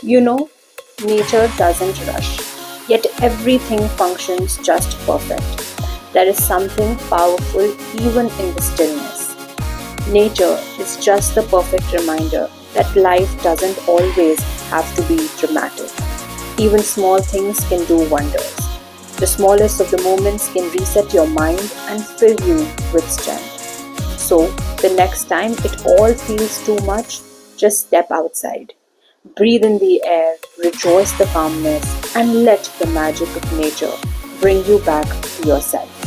You know, nature doesn't rush, yet everything functions just perfect. There is something powerful even in the stillness. Nature is just the perfect reminder that life doesn't always have to be dramatic. Even small things can do wonders. The smallest of the moments can reset your mind and fill you with strength. So, the next time it all feels too much, just step outside. Breathe in the air, rejoice the calmness, and let the magic of nature bring you back to yourself.